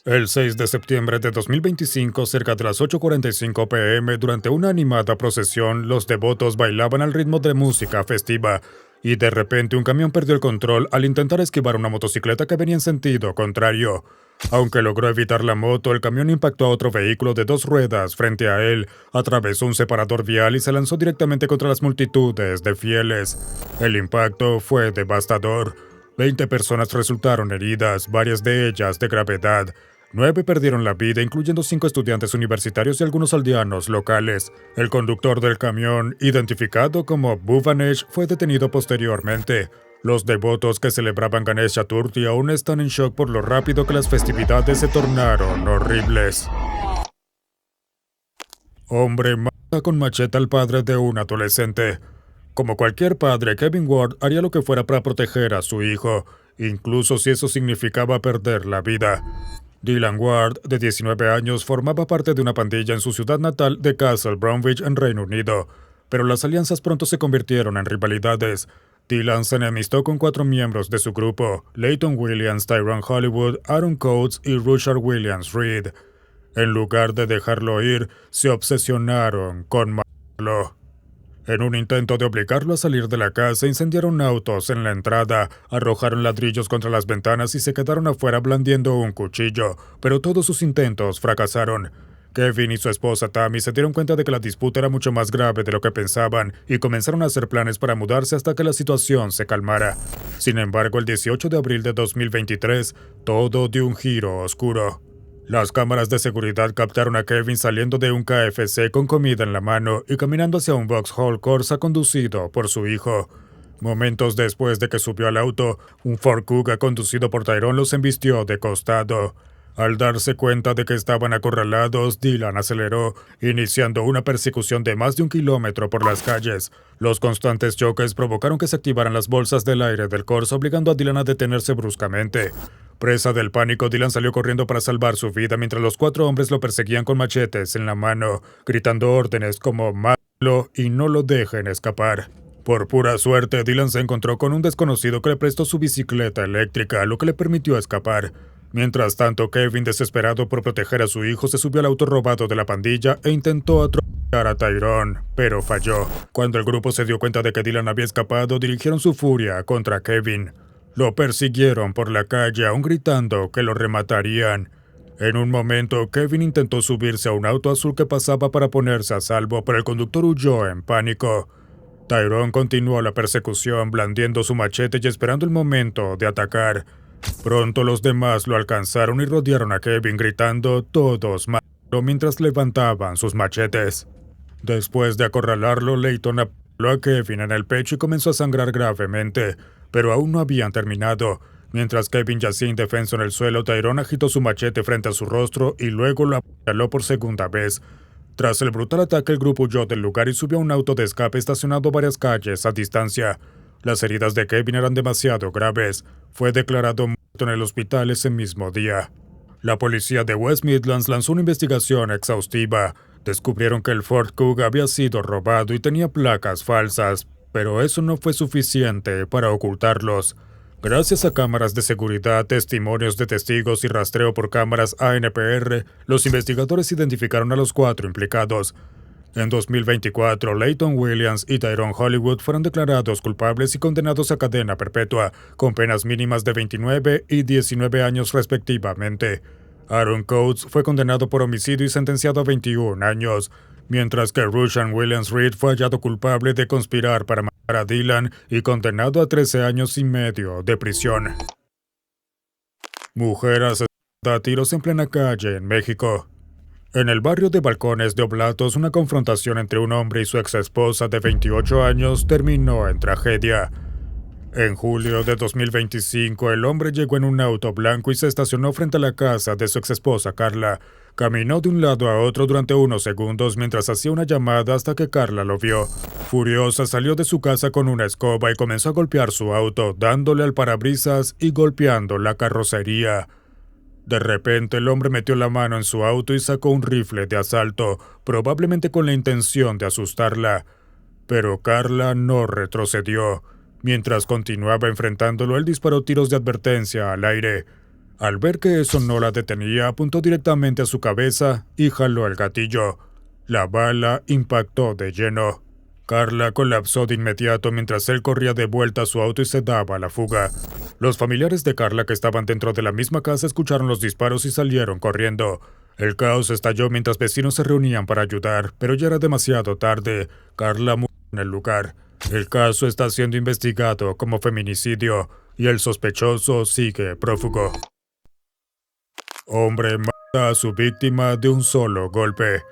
El 6 de septiembre de 2025, cerca de las 8:45 p.m., durante una animada procesión, los devotos bailaban al ritmo de música festiva, y de repente un camión perdió el control al intentar esquivar una motocicleta que venía en sentido contrario. Aunque logró evitar la moto, el camión impactó a otro vehículo de 2 ruedas frente a él, atravesó un separador vial y se lanzó directamente contra las multitudes de fieles. El impacto fue devastador. 20 personas resultaron heridas, varias de ellas de gravedad. 9 perdieron la vida, incluyendo 5 estudiantes universitarios y algunos aldeanos locales. El conductor del camión, identificado como Bhuvanesh, fue detenido posteriormente. Los devotos que celebraban Ganesh Chaturthi aún están en shock por lo rápido que las festividades se tornaron horribles. Hombre mata con machete al padre de un adolescente. Como cualquier padre, Kevin Ward haría lo que fuera para proteger a su hijo, incluso si eso significaba perder la vida. Dylan Ward, de 19 años, formaba parte de una pandilla en su ciudad natal de Castle Bromwich, en Reino Unido, pero las alianzas pronto se convirtieron en rivalidades. Dylan se enemistó con 4 miembros de su grupo: Leighton Williams, Tyrone Hollywood, Aaron Coates y Rushard Williams Reed. En lugar de dejarlo ir, se obsesionaron con matarlo. En un intento de obligarlo a salir de la casa, incendiaron autos en la entrada, arrojaron ladrillos contra las ventanas y se quedaron afuera blandiendo un cuchillo, pero todos sus intentos fracasaron. Kevin y su esposa Tammy se dieron cuenta de que la disputa era mucho más grave de lo que pensaban y comenzaron a hacer planes para mudarse hasta que la situación se calmara. Sin embargo, el 18 de abril de 2023, todo dio un giro oscuro. Las cámaras de seguridad captaron a Kevin saliendo de un KFC con comida en la mano y caminando hacia un Vauxhall Corsa conducido por su hijo. Momentos después de que subió al auto, un Ford Kuga conducido por Tyrone los embistió de costado. Al darse cuenta de que estaban acorralados, Dylan aceleró, iniciando una persecución de más de 1 kilómetro por las calles. Los constantes choques provocaron que se activaran las bolsas del aire del Corsa, obligando a Dylan a detenerse bruscamente. Presa del pánico, Dylan salió corriendo para salvar su vida mientras los 4 hombres lo perseguían con machetes en la mano, gritando órdenes como «mátalo y no lo dejen escapar». Por pura suerte, Dylan se encontró con un desconocido que le prestó su bicicleta eléctrica, lo que le permitió escapar. Mientras tanto, Kevin, desesperado por proteger a su hijo, se subió al auto robado de la pandilla e intentó atropellar a Tyrone, pero falló. Cuando el grupo se dio cuenta de que Dylan había escapado, dirigieron su furia contra Kevin. Lo persiguieron por la calle, aún gritando que lo rematarían. En un momento, Kevin intentó subirse a un auto azul que pasaba para ponerse a salvo, pero el conductor huyó en pánico. Tyrone continuó la persecución, blandiendo su machete y esperando el momento de atacar. Pronto los demás lo alcanzaron y rodearon a Kevin gritando «todos mátalo» mientras levantaban sus machetes. Después de acorralarlo, Layton apuñaló a Kevin en el pecho y comenzó a sangrar gravemente, pero aún no habían terminado. Mientras Kevin yacía indefenso en el suelo, Tyrone agitó su machete frente a su rostro y luego lo apuñaló por segunda vez. Tras el brutal ataque, el grupo huyó del lugar y subió a un auto de escape estacionado varias calles a distancia. Las heridas de Kevin eran demasiado graves. Fue declarado muerto en el hospital ese mismo día. La policía de West Midlands lanzó una investigación exhaustiva. Descubrieron que el Ford Kuga había sido robado y tenía placas falsas, pero eso no fue suficiente para ocultarlos. Gracias a cámaras de seguridad, testimonios de testigos y rastreo por cámaras ANPR, los investigadores identificaron a los 4 implicados. En 2024, Layton Williams y Tyrone Hollywood fueron declarados culpables y condenados a cadena perpetua, con penas mínimas de 29 y 19 años respectivamente. Aaron Coates fue condenado por homicidio y sentenciado a 21 años, mientras que Rushan Williams Reed fue hallado culpable de conspirar para matar a Dylan y condenado a 13 años y medio de prisión. Mujer asesinada a tiros en plena calle en México. En el barrio de Balcones de Oblatos, una confrontación entre un hombre y su exesposa de 28 años terminó en tragedia. En julio de 2025, el hombre llegó en un auto blanco y se estacionó frente a la casa de su exesposa Carla. Caminó de un lado a otro durante unos segundos mientras hacía una llamada hasta que Carla lo vio. Furiosa, salió de su casa con una escoba y comenzó a golpear su auto, dándole al parabrisas y golpeando la carrocería. De repente, el hombre metió la mano en su auto y sacó un rifle de asalto, probablemente con la intención de asustarla. Pero Carla no retrocedió. Mientras continuaba enfrentándolo, él disparó tiros de advertencia al aire. Al ver que eso no la detenía, apuntó directamente a su cabeza y jaló el gatillo. La bala impactó de lleno. Carla colapsó de inmediato mientras él corría de vuelta a su auto y se daba a la fuga. Los familiares de Carla, que estaban dentro de la misma casa, escucharon los disparos y salieron corriendo. El caos estalló mientras vecinos se reunían para ayudar, pero ya era demasiado tarde. Carla murió en el lugar. El caso está siendo investigado como feminicidio y el sospechoso sigue prófugo. Hombre mata a su víctima de un solo golpe.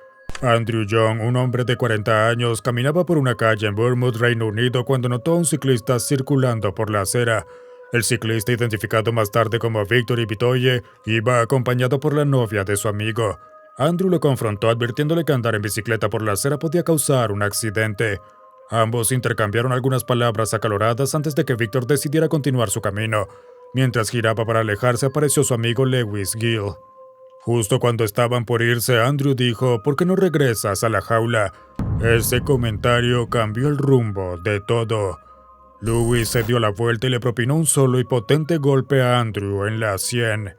Andrew Young, un hombre de 40 años, caminaba por una calle en Bournemouth, Reino Unido, cuando notó a un ciclista circulando por la acera. El ciclista, identificado más tarde como Victor Ibitoye, iba acompañado por la novia de su amigo. Andrew lo confrontó advirtiéndole que andar en bicicleta por la acera podía causar un accidente. Ambos intercambiaron algunas palabras acaloradas antes de que Victor decidiera continuar su camino. Mientras giraba para alejarse, apareció su amigo Lewis Gill. Justo cuando estaban por irse, Andrew dijo: «¿Por qué no regresas a la jaula?». Ese comentario cambió el rumbo de todo. Lewis se dio la vuelta y le propinó un solo y potente golpe a Andrew en la sien.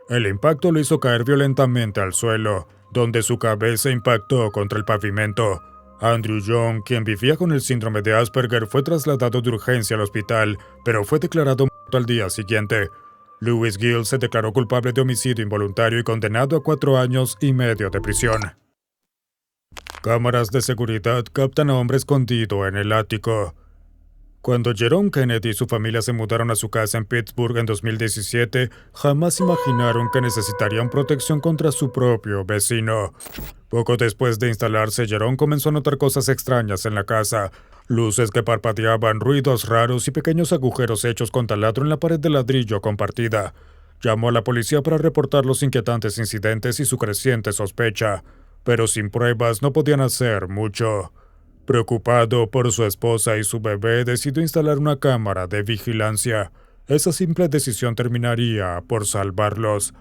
El impacto lo hizo caer violentamente al suelo, donde su cabeza impactó contra el pavimento. Andrew Young, quien vivía con el síndrome de Asperger, fue trasladado de urgencia al hospital, pero fue declarado muerto al día siguiente. Lewis Gill se declaró culpable de homicidio involuntario y condenado a 4 años y medio de prisión. Cámaras de seguridad captan a hombre escondido en el ático. Cuando Jerome Kennedy y su familia se mudaron a su casa en Pittsburgh en 2017, jamás imaginaron que necesitarían protección contra su propio vecino. Poco después de instalarse, Jerome comenzó a notar cosas extrañas en la casa: luces que parpadeaban, ruidos raros y pequeños agujeros hechos con taladro en la pared de ladrillo compartida. Llamó a la policía para reportar los inquietantes incidentes y su creciente sospecha, pero sin pruebas no podían hacer mucho. Preocupado por su esposa y su bebé, decidió instalar una cámara de vigilancia. Esa simple decisión terminaría por salvarlos.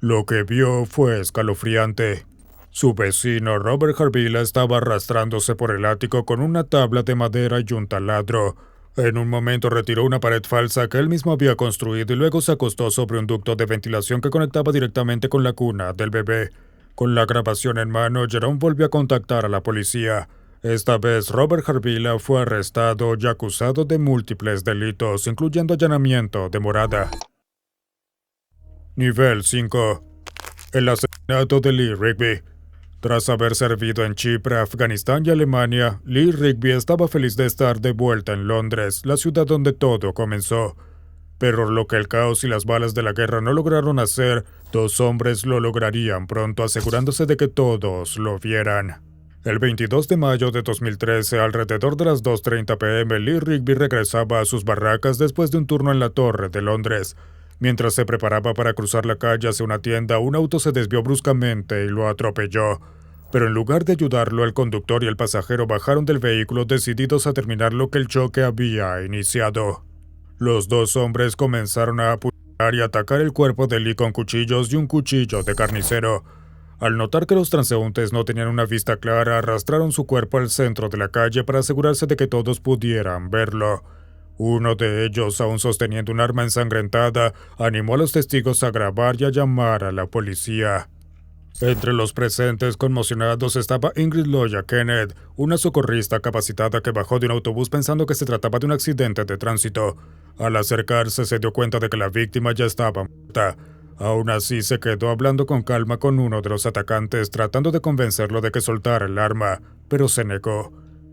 Lo que vio fue escalofriante. Su vecino Robert Harvilla estaba arrastrándose por el ático con una tabla de madera y un taladro. En un momento retiró una pared falsa que él mismo había construido y luego se acostó sobre un ducto de ventilación que conectaba directamente con la cuna del bebé. Con la grabación en mano, Jerome volvió a contactar a la policía. Esta vez, Robert Harvilla fue arrestado y acusado de múltiples delitos, incluyendo allanamiento de morada. Nivel 5. El asesinato de Lee Rigby. Tras haber servido en Chipre, Afganistán y Alemania, Lee Rigby estaba feliz de estar de vuelta en Londres, la ciudad donde todo comenzó. Pero lo que el caos y las balas de la guerra no lograron hacer, 2 hombres lo lograrían pronto, asegurándose de que todos lo vieran. El 22 de mayo de 2013, alrededor de las 2:30 p.m., Lee Rigby regresaba a sus barracas después de un turno en la Torre de Londres. Mientras se preparaba para cruzar la calle hacia una tienda, un auto se desvió bruscamente y lo atropelló. Pero en lugar de ayudarlo, el conductor y el pasajero bajaron del vehículo decididos a terminar lo que el choque había iniciado. Los 2 hombres comenzaron a apuñalar y atacar el cuerpo de Lee con cuchillos y un cuchillo de carnicero. Al notar que los transeúntes no tenían una vista clara, arrastraron su cuerpo al centro de la calle para asegurarse de que todos pudieran verlo. Uno de ellos, aún sosteniendo un arma ensangrentada, animó a los testigos a grabar y a llamar a la policía. Entre los presentes conmocionados estaba Ingrid Loya Kenneth, una socorrista capacitada que bajó de un autobús pensando que se trataba de un accidente de tránsito. Al acercarse se dio cuenta de que la víctima ya estaba muerta. Aún así se quedó hablando con calma con uno de los atacantes, tratando de convencerlo de que soltara el arma, pero se negó.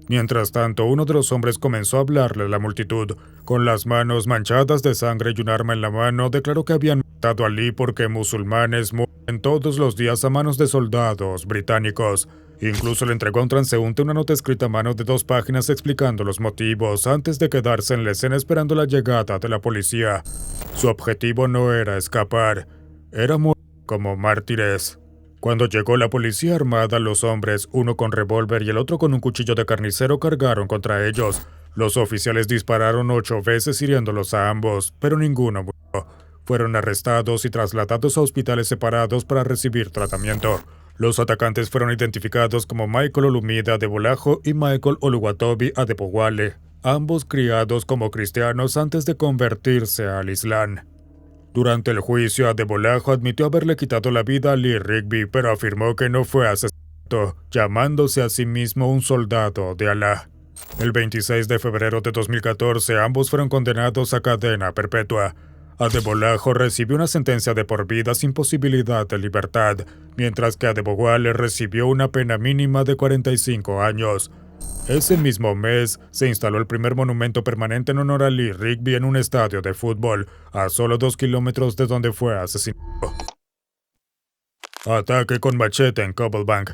Mientras tanto, uno de los hombres comenzó a hablarle a la multitud. Con las manos manchadas de sangre y un arma en la mano, declaró que habían matado a Lee porque musulmanes mueren todos los días a manos de soldados británicos. Incluso le entregó a un transeúnte una nota escrita a mano de 2 páginas explicando los motivos, antes de quedarse en la escena esperando la llegada de la policía. Su objetivo no era escapar, era morir como mártires. Cuando llegó la policía armada, los hombres, uno con revólver y el otro con un cuchillo de carnicero, cargaron contra ellos. Los oficiales dispararon 8 veces hiriéndolos a ambos, pero ninguno murió. Fueron arrestados y trasladados a hospitales separados para recibir tratamiento. Los atacantes fueron identificados como Michael Olumide Adebolajo y Michael Oluwatobi Adebowale, ambos criados como cristianos antes de convertirse al Islam. Durante el juicio, Adebolajo admitió haberle quitado la vida a Lee Rigby, pero afirmó que no fue asesinato, llamándose a sí mismo un soldado de Alá. El 26 de febrero de 2014, ambos fueron condenados a cadena perpetua. Adebolajo recibió una sentencia de por vida sin posibilidad de libertad, mientras que Adebowale recibió una pena mínima de 45 años. Ese mismo mes, se instaló el primer monumento permanente en honor a Lee Rigby en un estadio de fútbol, a solo 2 kilómetros de donde fue asesinado. Ataque con machete en Cobblebank.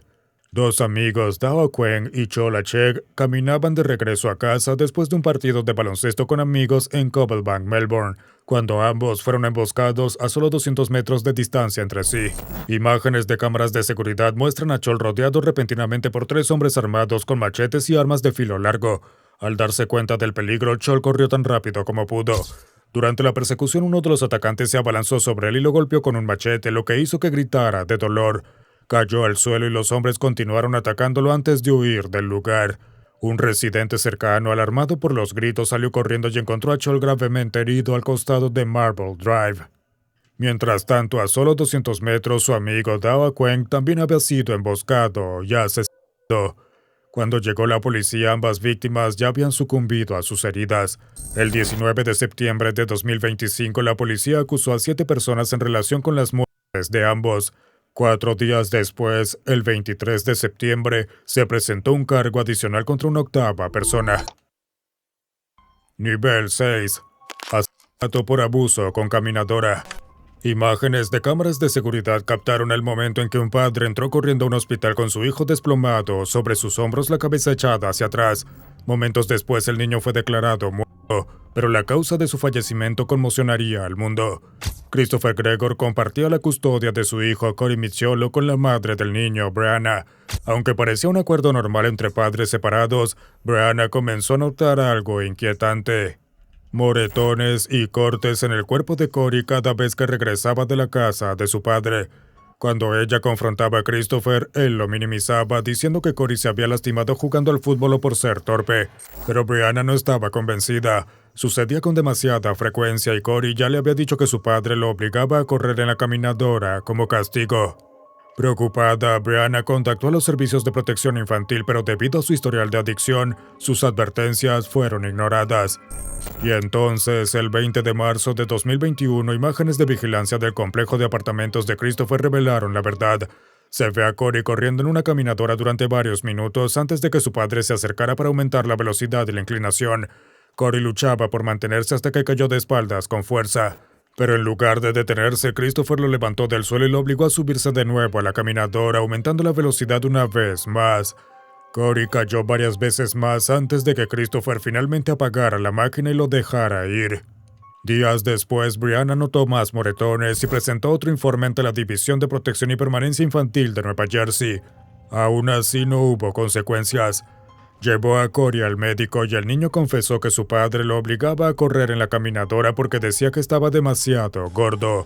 2 amigos, Dao Quang y Chola Cheg, caminaban de regreso a casa después de un partido de baloncesto con amigos en Cobblebank, Melbourne, cuando ambos fueron emboscados a solo 200 metros de distancia entre sí. Imágenes de cámaras de seguridad muestran a Chol rodeado repentinamente por 3 hombres armados con machetes y armas de filo largo. Al darse cuenta del peligro, Chol corrió tan rápido como pudo. Durante la persecución, uno de los atacantes se abalanzó sobre él y lo golpeó con un machete, lo que hizo que gritara de dolor. Cayó al suelo y los hombres continuaron atacándolo antes de huir del lugar. Un residente cercano, alarmado por los gritos, salió corriendo y encontró a Chol gravemente herido al costado de Marble Drive. Mientras tanto, a solo 200 metros, su amigo Dao Quang también había sido emboscado y asesinado. Cuando llegó la policía, ambas víctimas ya habían sucumbido a sus heridas. El 19 de septiembre de 2025, la policía acusó a 7 personas en relación con las muertes de ambos. 4 días después, el 23 de septiembre, se presentó un cargo adicional contra una 8ª persona. Nivel 6. Asesinato por abuso con caminadora. Imágenes de cámaras de seguridad captaron el momento en que un padre entró corriendo a un hospital con su hijo desplomado, sobre sus hombros la cabeza echada hacia atrás. Momentos después el niño fue declarado muerto, pero la causa de su fallecimiento conmocionaría al mundo. Christopher Gregor compartía la custodia de su hijo Cory Micciolo con la madre del niño, Breanna. Aunque parecía un acuerdo normal entre padres separados, Breanna comenzó a notar algo inquietante. Moretones y cortes en el cuerpo de Cory cada vez que regresaba de la casa de su padre. Cuando ella confrontaba a Christopher, él lo minimizaba, diciendo que Cory se había lastimado jugando al fútbol o por ser torpe. Pero Breanna no estaba convencida. Sucedía con demasiada frecuencia y Cory ya le había dicho que su padre lo obligaba a correr en la caminadora como castigo. Preocupada, Breanna contactó a los servicios de protección infantil, pero debido a su historial de adicción, sus advertencias fueron ignoradas. Y entonces, el 20 de marzo de 2021, imágenes de vigilancia del complejo de apartamentos de Christopher revelaron la verdad. Se ve a Cory corriendo en una caminadora durante varios minutos antes de que su padre se acercara para aumentar la velocidad y la inclinación. Cory luchaba por mantenerse hasta que cayó de espaldas con fuerza. Pero en lugar de detenerse, Christopher lo levantó del suelo y lo obligó a subirse de nuevo a la caminadora, aumentando la velocidad una vez más. Cory cayó varias veces más antes de que Christopher finalmente apagara la máquina y lo dejara ir. Días después, Breanna notó más moretones y presentó otro informe ante la División de Protección y Permanencia Infantil de Nueva Jersey. Aún así no hubo consecuencias. Llevó a Cory al médico y el niño confesó que su padre lo obligaba a correr en la caminadora porque decía que estaba demasiado gordo.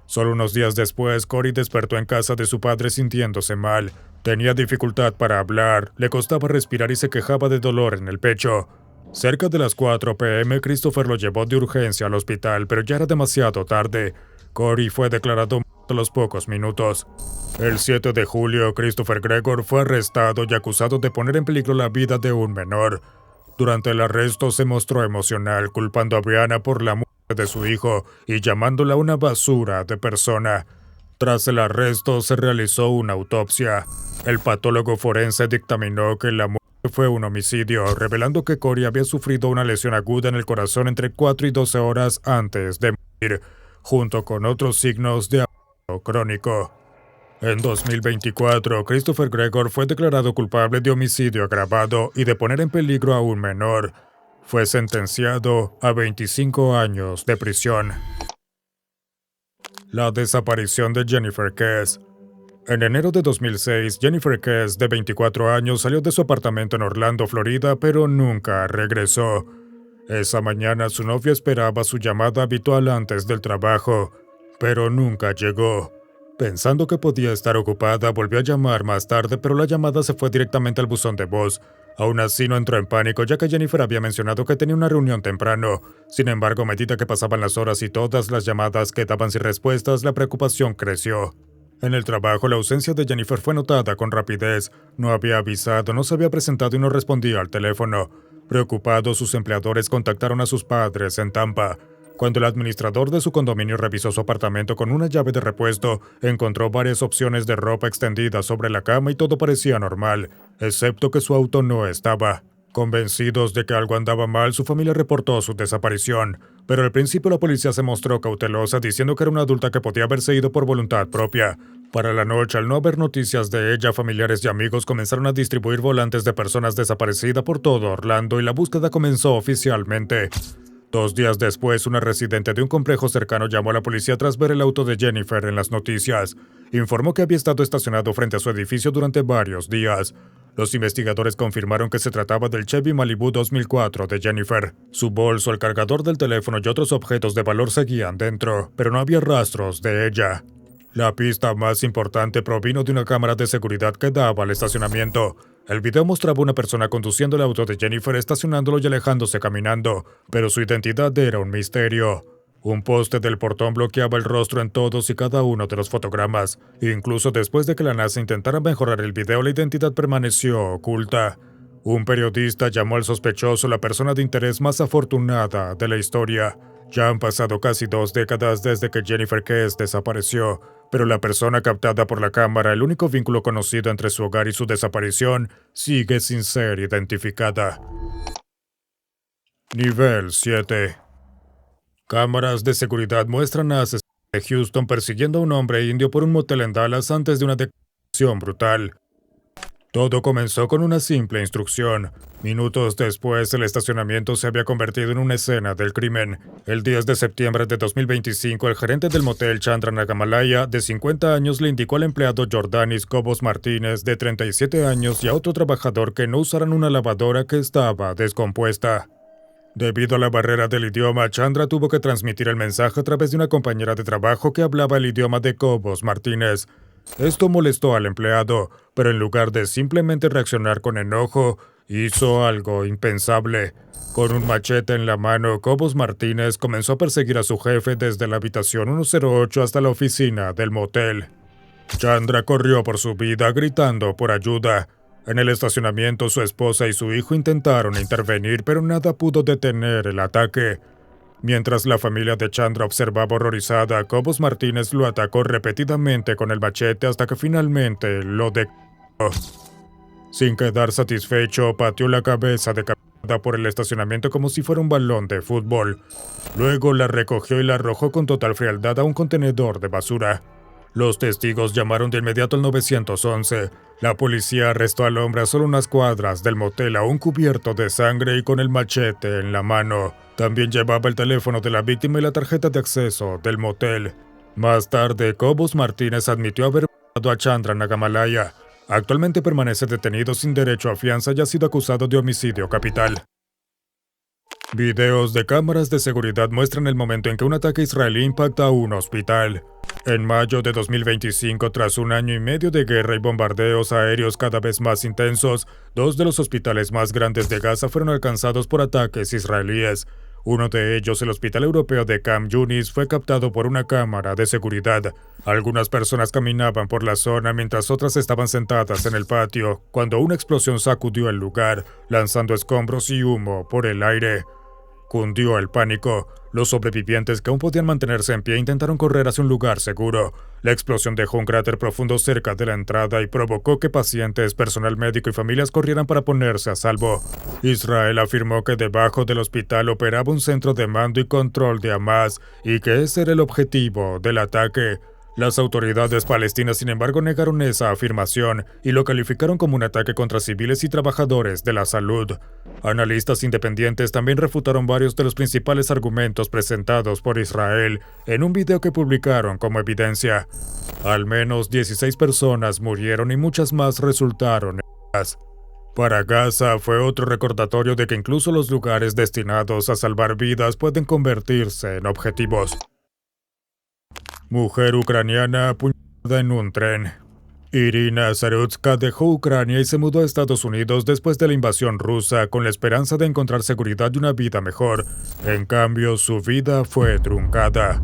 Solo unos días después, Cory despertó en casa de su padre sintiéndose mal. Tenía dificultad para hablar, le costaba respirar y se quejaba de dolor en el pecho. Cerca de las 4 p.m., Christopher lo llevó de urgencia al hospital, pero ya era demasiado tarde. Cory fue declarado muerto a los pocos minutos. El 7 de julio, Christopher Gregor fue arrestado y acusado de poner en peligro la vida de un menor. Durante el arresto se mostró emocional, culpando a Breanna por la muerte de su hijo y llamándola una basura de persona. Tras el arresto se realizó una autopsia. El patólogo forense dictaminó que la muerte fue un homicidio, revelando que Cory había sufrido una lesión aguda en el corazón entre 4 y 12 horas antes de morir, junto con otros signos de abuso crónico. En 2024, Christopher Gregor fue declarado culpable de homicidio agravado y de poner en peligro a un menor. Fue sentenciado a 25 años de prisión. La desaparición de Jennifer Kess. En enero de 2006, Jennifer Kess, de 24 años, salió de su apartamento en Orlando, Florida, pero nunca regresó. Esa mañana su novio esperaba su llamada habitual antes del trabajo, pero nunca llegó. Pensando que podía estar ocupada, volvió a llamar más tarde, pero la llamada se fue directamente al buzón de voz. Aún así no entró en pánico, ya que Jennifer había mencionado que tenía una reunión temprano. Sin embargo, a medida que pasaban las horas y todas las llamadas quedaban sin respuestas, la preocupación creció. En el trabajo, la ausencia de Jennifer fue notada con rapidez. No había avisado, no se había presentado y no respondía al teléfono. Preocupados, sus empleadores contactaron a sus padres en Tampa. Cuando el administrador de su condominio revisó su apartamento con una llave de repuesto, encontró varias opciones de ropa extendida sobre la cama y todo parecía normal, excepto que su auto no estaba. Convencidos de que algo andaba mal, su familia reportó su desaparición, pero al principio la policía se mostró cautelosa, diciendo que era una adulta que podía haberse ido por voluntad propia. Para la noche, al no haber noticias de ella, familiares y amigos comenzaron a distribuir volantes de personas desaparecidas por todo Orlando y la búsqueda comenzó oficialmente. 2 días después, una residente de un complejo cercano llamó a la policía tras ver el auto de Jennifer en las noticias. Informó que había estado estacionado frente a su edificio durante varios días. Los investigadores confirmaron que se trataba del Chevy Malibu 2004 de Jennifer. Su bolso, el cargador del teléfono y otros objetos de valor seguían dentro, pero no había rastros de ella. La pista más importante provino de una cámara de seguridad que daba al estacionamiento. El video mostraba a una persona conduciendo el auto de Jennifer, estacionándolo y alejándose caminando, pero su identidad era un misterio. Un poste del portón bloqueaba el rostro en todos y cada uno de los fotogramas. Incluso después de que la NASA intentara mejorar el video, la identidad permaneció oculta. Un periodista llamó al sospechoso la persona de interés más afortunada de la historia. Ya han pasado casi 2 décadas desde que Jennifer Kess desapareció, pero la persona captada por la cámara, el único vínculo conocido entre su hogar y su desaparición, sigue sin ser identificada. Nivel 7. Cámaras de seguridad muestran a asesinos de Houston persiguiendo a un hombre indio por un motel en Dallas antes de una declaración brutal. Todo comenzó con una simple instrucción. Minutos después, el estacionamiento se había convertido en una escena del crimen. El 10 de septiembre de 2025, el gerente del motel Chandra Nagamalaya, de 50 años, le indicó al empleado Jordanis Cobos Martínez, de 37 años, y a otro trabajador que no usaran una lavadora que estaba descompuesta. Debido a la barrera del idioma, Chandra tuvo que transmitir el mensaje a través de una compañera de trabajo que hablaba el idioma de Cobos Martínez. Esto molestó al empleado, pero en lugar de simplemente reaccionar con enojo, hizo algo impensable. Con un machete en la mano, Cobos Martínez comenzó a perseguir a su jefe desde la habitación 108 hasta la oficina del motel. Chandra corrió por su vida gritando por ayuda. En el estacionamiento, su esposa y su hijo intentaron intervenir, pero nada pudo detener el ataque. Mientras la familia de Chandra observaba horrorizada, Cobos Martínez lo atacó repetidamente con el machete hasta que finalmente lo decapitó. Sin quedar satisfecho, pateó la cabeza decapitada por el estacionamiento como si fuera un balón de fútbol. Luego la recogió y la arrojó con total frialdad a un contenedor de basura. Los testigos llamaron de inmediato al 911. La policía arrestó al hombre a solo unas cuadras del motel, aún cubierto de sangre y con el machete en la mano. También llevaba el teléfono de la víctima y la tarjeta de acceso del motel. Más tarde, Cobos Martínez admitió haber matado a Chandra Nagamalaya. Actualmente permanece detenido sin derecho a fianza y ha sido acusado de homicidio capital. Videos de cámaras de seguridad muestran el momento en que un ataque israelí impacta a un hospital. En mayo de 2025, tras un año y medio de guerra y bombardeos aéreos cada vez más intensos, 2 de los hospitales más grandes de Gaza fueron alcanzados por ataques israelíes. Uno de ellos, el Hospital Europeo de Khan Yunis, fue captado por una cámara de seguridad. Algunas personas caminaban por la zona mientras otras estaban sentadas en el patio, cuando una explosión sacudió el lugar, lanzando escombros y humo por el aire. Cundió el pánico. Los sobrevivientes que aún podían mantenerse en pie intentaron correr hacia un lugar seguro. La explosión dejó un cráter profundo cerca de la entrada y provocó que pacientes, personal médico y familias corrieran para ponerse a salvo. Israel afirmó que debajo del hospital operaba un centro de mando y control de Hamas y que ese era el objetivo del ataque. Las autoridades palestinas, sin embargo, negaron esa afirmación y lo calificaron como un ataque contra civiles y trabajadores de la salud. Analistas independientes también refutaron varios de los principales argumentos presentados por Israel en un video que publicaron como evidencia. Al menos 16 personas murieron y muchas más resultaron heridas. Para Gaza fue otro recordatorio de que incluso los lugares destinados a salvar vidas pueden convertirse en objetivos. Mujer ucraniana apuñalada en un tren. Irina Zarutska dejó Ucrania y se mudó a Estados Unidos después de la invasión rusa con la esperanza de encontrar seguridad y una vida mejor. En cambio, su vida fue truncada.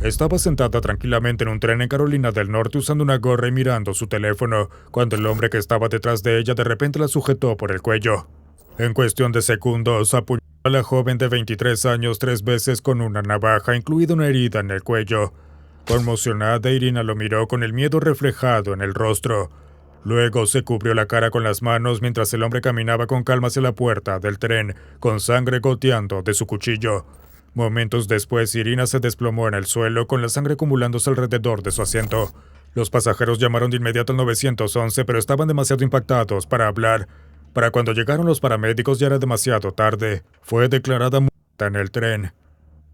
Estaba sentada tranquilamente en un tren en Carolina del Norte usando una gorra y mirando su teléfono, cuando el hombre que estaba detrás de ella de repente la sujetó por el cuello. En cuestión de segundos, apuñaló a la joven de 23 años 3 veces con una navaja, incluida una herida en el cuello. Conmocionada, Irina lo miró con el miedo reflejado en el rostro. Luego se cubrió la cara con las manos mientras el hombre caminaba con calma hacia la puerta del tren, con sangre goteando de su cuchillo. Momentos después, Irina se desplomó en el suelo con la sangre acumulándose alrededor de su asiento. Los pasajeros llamaron de inmediato al 911, pero estaban demasiado impactados para hablar. Para cuando llegaron los paramédicos ya era demasiado tarde. Fue declarada muerta en el tren.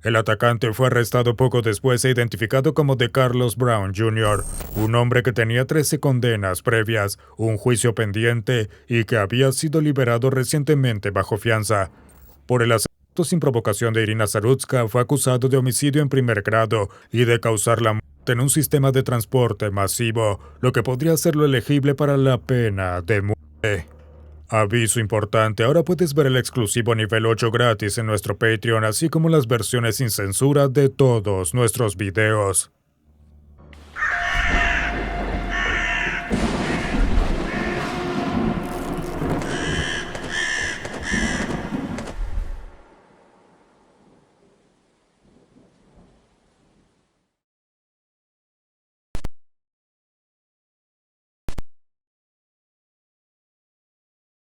El atacante fue arrestado poco después e identificado como de Carlos Brown Jr., un hombre que tenía 13 condenas previas, un juicio pendiente y que había sido liberado recientemente bajo fianza. Por el asesinato sin provocación de Irina Zarutska, fue acusado de homicidio en primer grado y de causar la muerte en un sistema de transporte masivo, lo que podría hacerlo elegible para la pena de muerte. Aviso importante, ahora puedes ver el exclusivo nivel 8 gratis en nuestro Patreon, así como las versiones sin censura de todos nuestros videos.